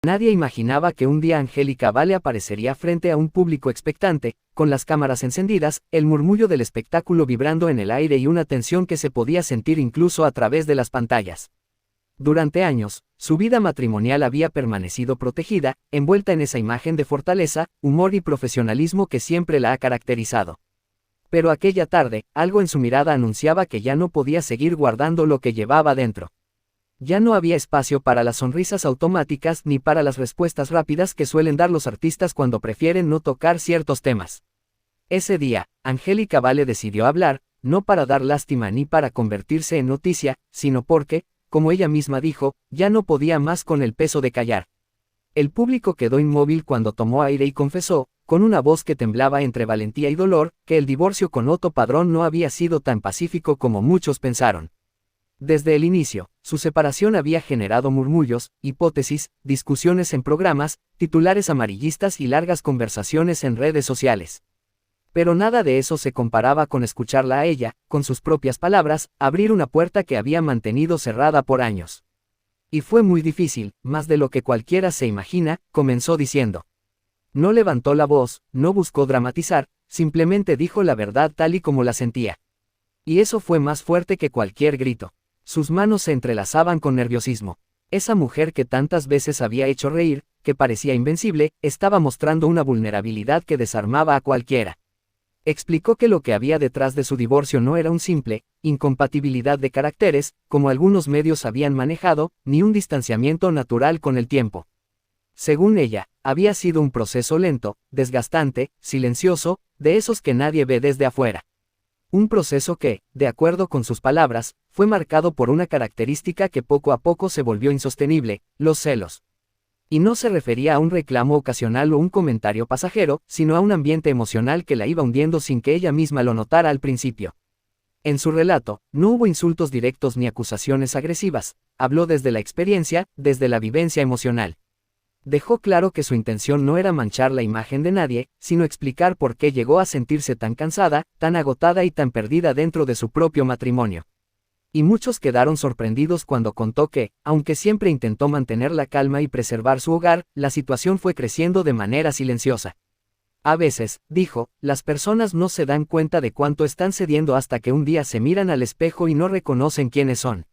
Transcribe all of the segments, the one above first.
Nadie imaginaba que un día Angélica Vale aparecería frente a un público expectante, con las cámaras encendidas, el murmullo del espectáculo vibrando en el aire y una tensión que se podía sentir incluso a través de las pantallas. Durante años, su vida matrimonial había permanecido protegida, envuelta en esa imagen de fortaleza, humor y profesionalismo que siempre la ha caracterizado. Pero aquella tarde, algo en su mirada anunciaba que ya no podía seguir guardando lo que llevaba dentro. Ya no había espacio para las sonrisas automáticas ni para las respuestas rápidas que suelen dar los artistas cuando prefieren no tocar ciertos temas. Ese día, Angélica Vale decidió hablar, no para dar lástima ni para convertirse en noticia, sino porque, como ella misma dijo, ya no podía más con el peso de callar. El público quedó inmóvil cuando tomó aire y confesó, con una voz que temblaba entre valentía y dolor, que el divorcio con Otto Padrón no había sido tan pacífico como muchos pensaron. Desde el inicio, su separación había generado murmullos, hipótesis, discusiones en programas, titulares amarillistas y largas conversaciones en redes sociales. Pero nada de eso se comparaba con escucharla a ella, con sus propias palabras, abrir una puerta que había mantenido cerrada por años. Y fue muy difícil, más de lo que cualquiera se imagina, comenzó diciendo. No levantó la voz, no buscó dramatizar, simplemente dijo la verdad tal y como la sentía. Y eso fue más fuerte que cualquier grito. Sus manos se entrelazaban con nerviosismo. Esa mujer que tantas veces había hecho reír, que parecía invencible, estaba mostrando una vulnerabilidad que desarmaba a cualquiera. Explicó que lo que había detrás de su divorcio no era un simple incompatibilidad de caracteres, como algunos medios habían manejado, ni un distanciamiento natural con el tiempo. Según ella, había sido un proceso lento, desgastante, silencioso, de esos que nadie ve desde afuera. Un proceso que, de acuerdo con sus palabras, fue marcado por una característica que poco a poco se volvió insostenible, los celos. Y no se refería a un reclamo ocasional o un comentario pasajero, sino a un ambiente emocional que la iba hundiendo sin que ella misma lo notara al principio. En su relato, no hubo insultos directos ni acusaciones agresivas, habló desde la experiencia, desde la vivencia emocional. Dejó claro que su intención no era manchar la imagen de nadie, sino explicar por qué llegó a sentirse tan cansada, tan agotada y tan perdida dentro de su propio matrimonio. Y muchos quedaron sorprendidos cuando contó que, aunque siempre intentó mantener la calma y preservar su hogar, la situación fue creciendo de manera silenciosa. A veces, dijo, las personas no se dan cuenta de cuánto están cediendo hasta que un día se miran al espejo y no reconocen quiénes son.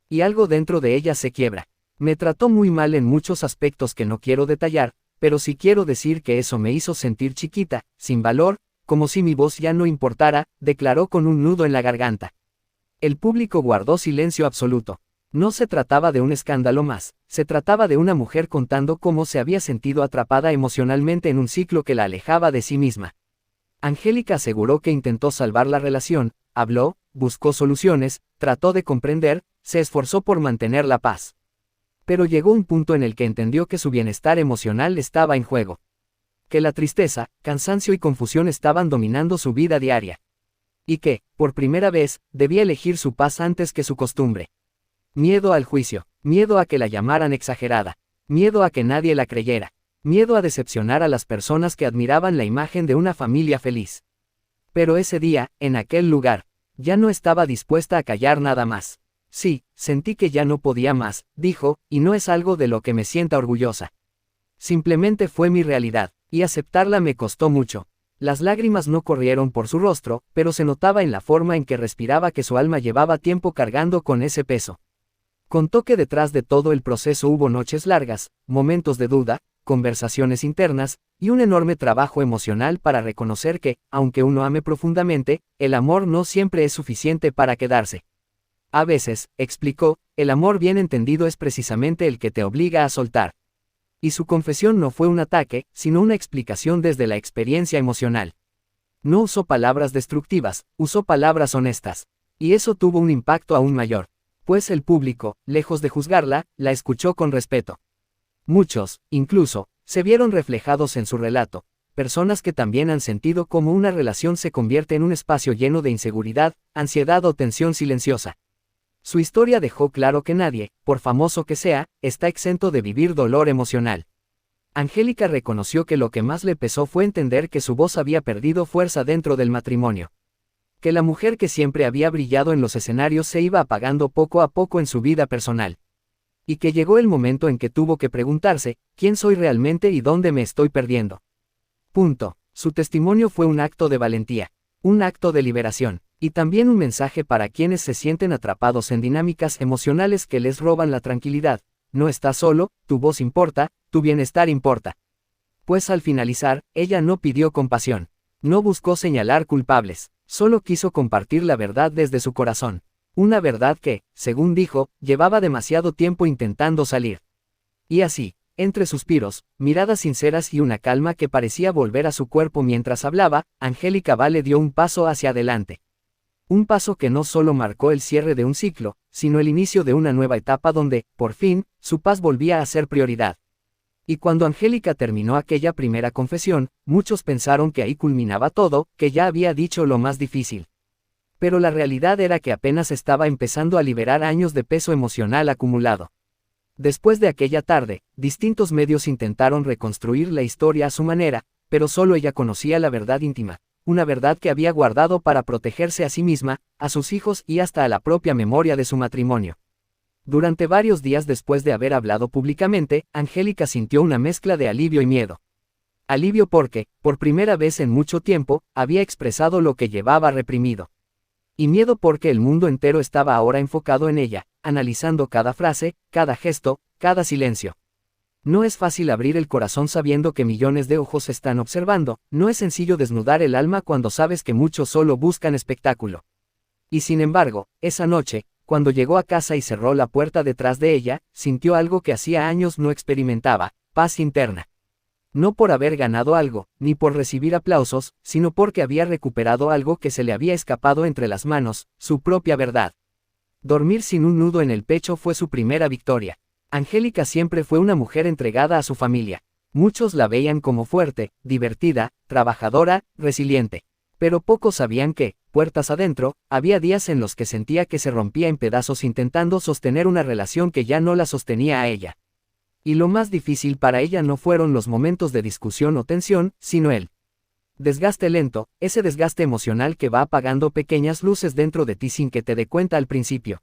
Y algo dentro de ellas se quiebra. Me trató muy mal en muchos aspectos que no quiero detallar, pero sí quiero decir que eso me hizo sentir chiquita, sin valor, como si mi voz ya no importara, declaró con un nudo en la garganta. El público guardó silencio absoluto. No se trataba de un escándalo más, se trataba de una mujer contando cómo se había sentido atrapada emocionalmente en un ciclo que la alejaba de sí misma. Angélica aseguró que intentó salvar la relación, habló, buscó soluciones, trató de comprender, se esforzó por mantener la paz. Pero llegó un punto en el que entendió que su bienestar emocional estaba en juego. Que la tristeza, cansancio y confusión estaban dominando su vida diaria. Y que, por primera vez, debía elegir su paz antes que su costumbre. Miedo al juicio, miedo a que la llamaran exagerada, miedo a que nadie la creyera, miedo a decepcionar a las personas que admiraban la imagen de una familia feliz. Pero ese día, en aquel lugar, ya no estaba dispuesta a callar nada más. Sí, sentí que ya no podía más, dijo, y no es algo de lo que me sienta orgullosa. Simplemente fue mi realidad, y aceptarla me costó mucho. Las lágrimas no corrieron por su rostro, pero se notaba en la forma en que respiraba que su alma llevaba tiempo cargando con ese peso. Contó que detrás de todo el proceso hubo noches largas, momentos de duda, conversaciones internas, y un enorme trabajo emocional para reconocer que, aunque uno ame profundamente, el amor no siempre es suficiente para quedarse. A veces, explicó, el amor bien entendido es precisamente el que te obliga a soltar. Y su confesión no fue un ataque, sino una explicación desde la experiencia emocional. No usó palabras destructivas, usó palabras honestas. Y eso tuvo un impacto aún mayor. Pues el público, lejos de juzgarla, la escuchó con respeto. Muchos, incluso, se vieron reflejados en su relato. Personas que también han sentido cómo una relación se convierte en un espacio lleno de inseguridad, ansiedad o tensión silenciosa. Su historia dejó claro que nadie, por famoso que sea, está exento de vivir dolor emocional. Angélica reconoció que lo que más le pesó fue entender que su voz había perdido fuerza dentro del matrimonio. Que la mujer que siempre había brillado en los escenarios se iba apagando poco a poco en su vida personal. Y que llegó el momento en que tuvo que preguntarse, ¿quién soy realmente y dónde me estoy perdiendo? Punto. Su testimonio fue un acto de valentía, un acto de liberación, y también un mensaje para quienes se sienten atrapados en dinámicas emocionales que les roban la tranquilidad. No estás solo, tu voz importa, tu bienestar importa. Pues al finalizar, ella no pidió compasión. No buscó señalar culpables, solo quiso compartir la verdad desde su corazón. Una verdad que, según dijo, llevaba demasiado tiempo intentando salir. Y así, entre suspiros, miradas sinceras y una calma que parecía volver a su cuerpo mientras hablaba, Angélica Vale dio un paso hacia adelante. Un paso que no solo marcó el cierre de un ciclo, sino el inicio de una nueva etapa donde, por fin, su paz volvía a ser prioridad. Y cuando Angélica terminó aquella primera confesión, muchos pensaron que ahí culminaba todo, que ya había dicho lo más difícil. Pero la realidad era que apenas estaba empezando a liberar años de peso emocional acumulado. Después de aquella tarde, distintos medios intentaron reconstruir la historia a su manera, pero solo ella conocía la verdad íntima, una verdad que había guardado para protegerse a sí misma, a sus hijos y hasta a la propia memoria de su matrimonio. Durante varios días después de haber hablado públicamente, Angélica sintió una mezcla de alivio y miedo. Alivio porque, por primera vez en mucho tiempo, había expresado lo que llevaba reprimido. Y miedo porque el mundo entero estaba ahora enfocado en ella, analizando cada frase, cada gesto, cada silencio. No es fácil abrir el corazón sabiendo que millones de ojos están observando, no es sencillo desnudar el alma cuando sabes que muchos solo buscan espectáculo. Y sin embargo, esa noche, cuando llegó a casa y cerró la puerta detrás de ella, sintió algo que hacía años no experimentaba, paz interna. No por haber ganado algo, ni por recibir aplausos, sino porque había recuperado algo que se le había escapado entre las manos, su propia verdad. Dormir sin un nudo en el pecho fue su primera victoria. Angélica siempre fue una mujer entregada a su familia. Muchos la veían como fuerte, divertida, trabajadora, resiliente. Pero pocos sabían que, puertas adentro, había días en los que sentía que se rompía en pedazos intentando sostener una relación que ya no la sostenía a ella. Y lo más difícil para ella no fueron los momentos de discusión o tensión, sino el desgaste lento, ese desgaste emocional que va apagando pequeñas luces dentro de ti sin que te dé cuenta al principio.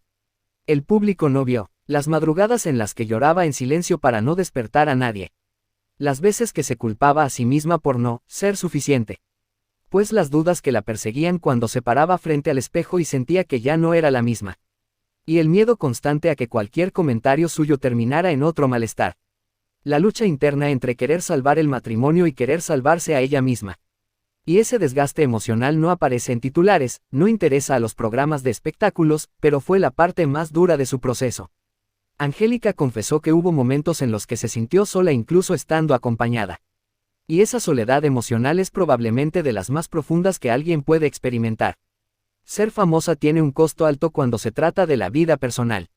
El público no vio las madrugadas en las que lloraba en silencio para no despertar a nadie. Las veces que se culpaba a sí misma por no ser suficiente. Pues las dudas que la perseguían cuando se paraba frente al espejo y sentía que ya no era la misma. Y el miedo constante a que cualquier comentario suyo terminara en otro malestar. La lucha interna entre querer salvar el matrimonio y querer salvarse a ella misma. Y ese desgaste emocional no aparece en titulares, no interesa a los programas de espectáculos, pero fue la parte más dura de su proceso. Angélica confesó que hubo momentos en los que se sintió sola incluso estando acompañada. Y esa soledad emocional es probablemente de las más profundas que alguien puede experimentar. Ser famosa tiene un costo alto cuando se trata de la vida personal.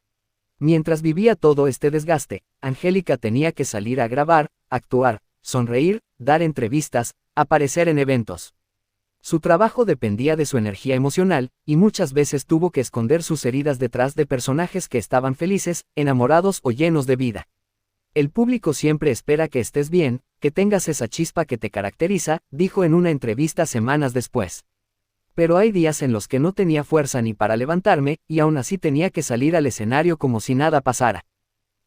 Mientras vivía todo este desgaste, Angélica tenía que salir a grabar, actuar, sonreír, dar entrevistas, aparecer en eventos. Su trabajo dependía de su energía emocional, y muchas veces tuvo que esconder sus heridas detrás de personajes que estaban felices, enamorados o llenos de vida. El público siempre espera que estés bien, que tengas esa chispa que te caracteriza, dijo en una entrevista semanas después. Pero hay días en los que no tenía fuerza ni para levantarme, y aún así tenía que salir al escenario como si nada pasara.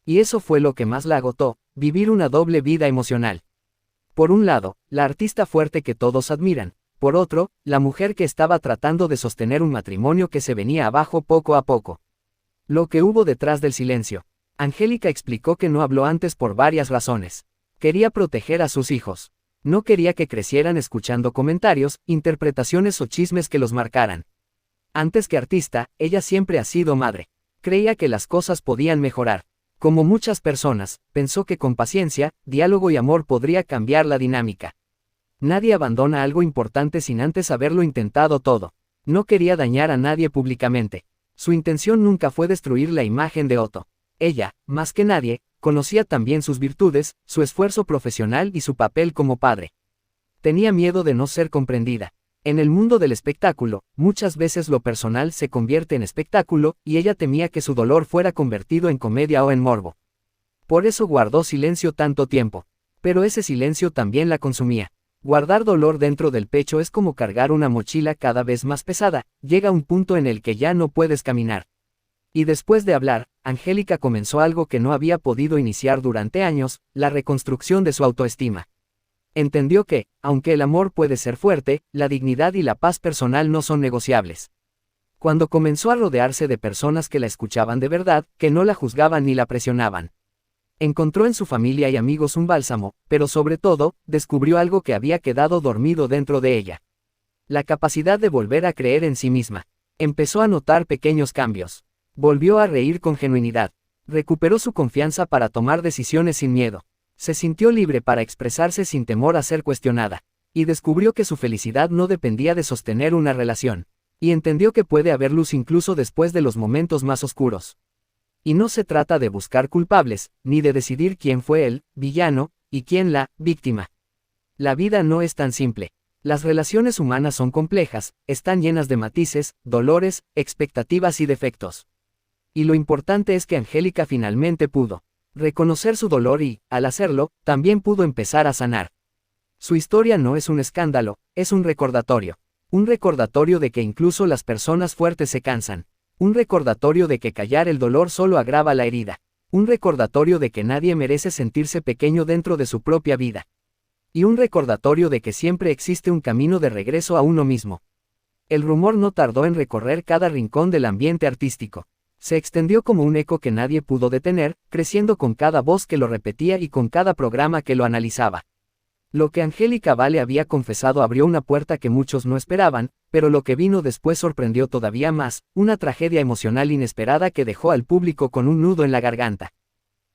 Y eso fue lo que más la agotó, vivir una doble vida emocional. Por un lado, la artista fuerte que todos admiran. Por otro, la mujer que estaba tratando de sostener un matrimonio que se venía abajo poco a poco. Lo que hubo detrás del silencio. Angélica explicó que no habló antes por varias razones. Quería proteger a sus hijos. No quería que crecieran escuchando comentarios, interpretaciones o chismes que los marcaran. Antes que artista, ella siempre ha sido madre. Creía que las cosas podían mejorar. Como muchas personas, pensó que con paciencia, diálogo y amor podría cambiar la dinámica. Nadie abandona algo importante sin antes haberlo intentado todo. No quería dañar a nadie públicamente. Su intención nunca fue destruir la imagen de Otto. Ella, más que nadie, conocía también sus virtudes, su esfuerzo profesional y su papel como padre. Tenía miedo de no ser comprendida. En el mundo del espectáculo, muchas veces lo personal se convierte en espectáculo, y ella temía que su dolor fuera convertido en comedia o en morbo. Por eso guardó silencio tanto tiempo. Pero ese silencio también la consumía. Guardar dolor dentro del pecho es como cargar una mochila cada vez más pesada, llega un punto en el que ya no puedes caminar. Y después de hablar, Angélica comenzó algo que no había podido iniciar durante años, la reconstrucción de su autoestima. Entendió que, aunque el amor puede ser fuerte, la dignidad y la paz personal no son negociables. Cuando comenzó a rodearse de personas que la escuchaban de verdad, que no la juzgaban ni la presionaban. Encontró en su familia y amigos un bálsamo, pero sobre todo, descubrió algo que había quedado dormido dentro de ella. La capacidad de volver a creer en sí misma. Empezó a notar pequeños cambios. Volvió a reír con genuinidad. Recuperó su confianza para tomar decisiones sin miedo. Se sintió libre para expresarse sin temor a ser cuestionada. Y descubrió que su felicidad no dependía de sostener una relación. Y entendió que puede haber luz incluso después de los momentos más oscuros. Y no se trata de buscar culpables, ni de decidir quién fue el villano, y quién la víctima. La vida no es tan simple. Las relaciones humanas son complejas, están llenas de matices, dolores, expectativas y defectos. Y lo importante es que Angélica finalmente pudo reconocer su dolor y, al hacerlo, también pudo empezar a sanar. Su historia no es un escándalo, es un recordatorio. Un recordatorio de que incluso las personas fuertes se cansan. Un recordatorio de que callar el dolor solo agrava la herida. Un recordatorio de que nadie merece sentirse pequeño dentro de su propia vida. Y un recordatorio de que siempre existe un camino de regreso a uno mismo. El rumor no tardó en recorrer cada rincón del ambiente artístico. Se extendió como un eco que nadie pudo detener, creciendo con cada voz que lo repetía y con cada programa que lo analizaba. Lo que Angélica Vale había confesado abrió una puerta que muchos no esperaban, pero lo que vino después sorprendió todavía más, una tragedia emocional inesperada que dejó al público con un nudo en la garganta.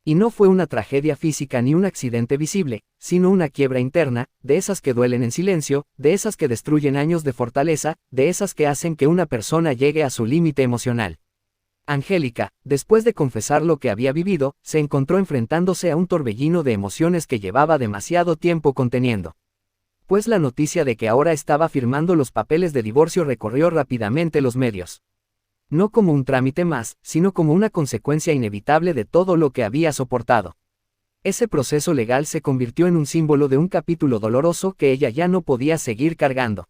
Y no fue una tragedia física ni un accidente visible, sino una quiebra interna, de esas que duelen en silencio, de esas que destruyen años de fortaleza, de esas que hacen que una persona llegue a su límite emocional. Angélica, después de confesar lo que había vivido, se encontró enfrentándose a un torbellino de emociones que llevaba demasiado tiempo conteniendo. Pues la noticia de que ahora estaba firmando los papeles de divorcio recorrió rápidamente los medios. No como un trámite más, sino como una consecuencia inevitable de todo lo que había soportado. Ese proceso legal se convirtió en un símbolo de un capítulo doloroso que ella ya no podía seguir cargando.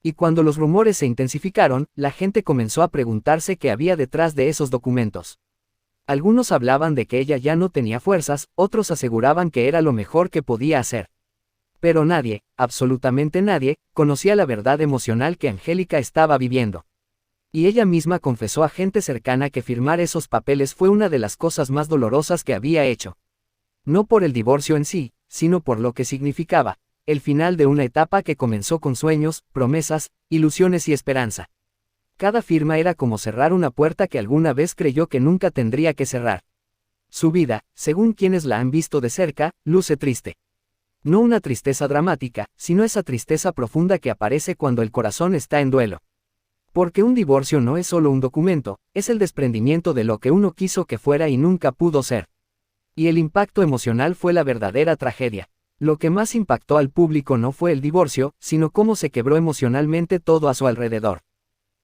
Y cuando los rumores se intensificaron, la gente comenzó a preguntarse qué había detrás de esos documentos. Algunos hablaban de que ella ya no tenía fuerzas, otros aseguraban que era lo mejor que podía hacer. Pero nadie, absolutamente nadie, conocía la verdad emocional que Angélica estaba viviendo. Y ella misma confesó a gente cercana que firmar esos papeles fue una de las cosas más dolorosas que había hecho. No por el divorcio en sí, sino por lo que significaba. El final de una etapa que comenzó con sueños, promesas, ilusiones y esperanza. Cada firma era como cerrar una puerta que alguna vez creyó que nunca tendría que cerrar. Su vida, según quienes la han visto de cerca, luce triste. No una tristeza dramática, sino esa tristeza profunda que aparece cuando el corazón está en duelo. Porque un divorcio no es solo un documento, es el desprendimiento de lo que uno quiso que fuera y nunca pudo ser. Y el impacto emocional fue la verdadera tragedia. Lo que más impactó al público no fue el divorcio, sino cómo se quebró emocionalmente todo a su alrededor.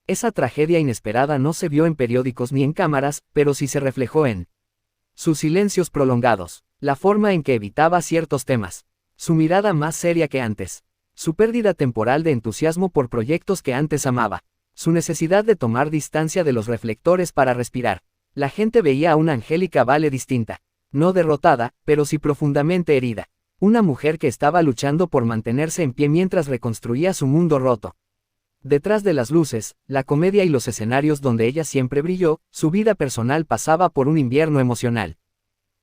Esa tragedia inesperada no se vio en periódicos ni en cámaras, pero sí se reflejó en sus silencios prolongados, la forma en que evitaba ciertos temas, su mirada más seria que antes, su pérdida temporal de entusiasmo por proyectos que antes amaba, su necesidad de tomar distancia de los reflectores para respirar. La gente veía a una Angélica Vale distinta, no derrotada, pero sí profundamente herida. Una mujer que estaba luchando por mantenerse en pie mientras reconstruía su mundo roto. Detrás de las luces, la comedia y los escenarios donde ella siempre brilló, su vida personal pasaba por un invierno emocional.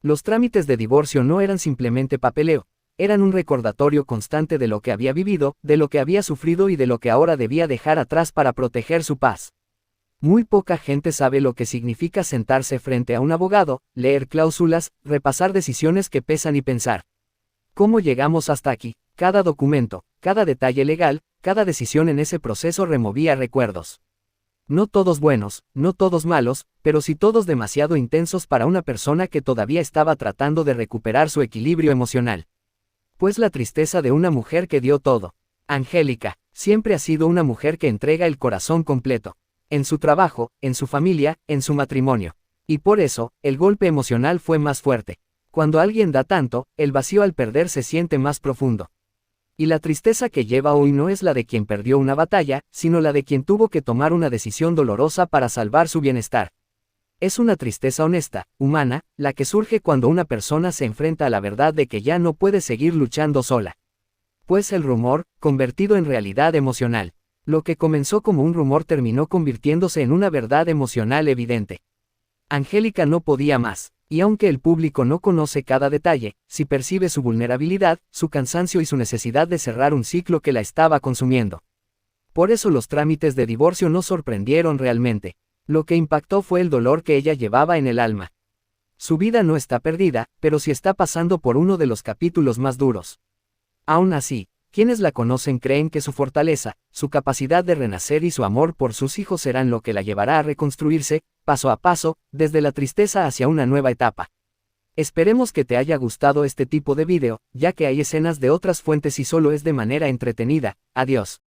Los trámites de divorcio no eran simplemente papeleo, eran un recordatorio constante de lo que había vivido, de lo que había sufrido y de lo que ahora debía dejar atrás para proteger su paz. Muy poca gente sabe lo que significa sentarse frente a un abogado, leer cláusulas, repasar decisiones que pesan y pensar. ¿Cómo llegamos hasta aquí? Cada documento, cada detalle legal, cada decisión en ese proceso removía recuerdos. No todos buenos, no todos malos, pero sí todos demasiado intensos para una persona que todavía estaba tratando de recuperar su equilibrio emocional. Pues la tristeza de una mujer que dio todo. Angélica, siempre ha sido una mujer que entrega el corazón completo. En su trabajo, en su familia, en su matrimonio. Y por eso, el golpe emocional fue más fuerte. Cuando alguien da tanto, el vacío al perder se siente más profundo. Y la tristeza que lleva hoy no es la de quien perdió una batalla, sino la de quien tuvo que tomar una decisión dolorosa para salvar su bienestar. Es una tristeza honesta, humana, la que surge cuando una persona se enfrenta a la verdad de que ya no puede seguir luchando sola. Pues el rumor, convertido en realidad emocional. Lo que comenzó como un rumor terminó convirtiéndose en una verdad emocional evidente. Angélica no podía más, y aunque el público no conoce cada detalle, sí percibe su vulnerabilidad, su cansancio y su necesidad de cerrar un ciclo que la estaba consumiendo. Por eso los trámites de divorcio no sorprendieron realmente. Lo que impactó fue el dolor que ella llevaba en el alma. Su vida no está perdida, pero sí está pasando por uno de los capítulos más duros. Aún así, quienes la conocen creen que su fortaleza, su capacidad de renacer y su amor por sus hijos serán lo que la llevará a reconstruirse, paso a paso, desde la tristeza hacia una nueva etapa. Esperemos que te haya gustado este tipo de video, ya que hay escenas de otras fuentes y solo es de manera entretenida. Adiós.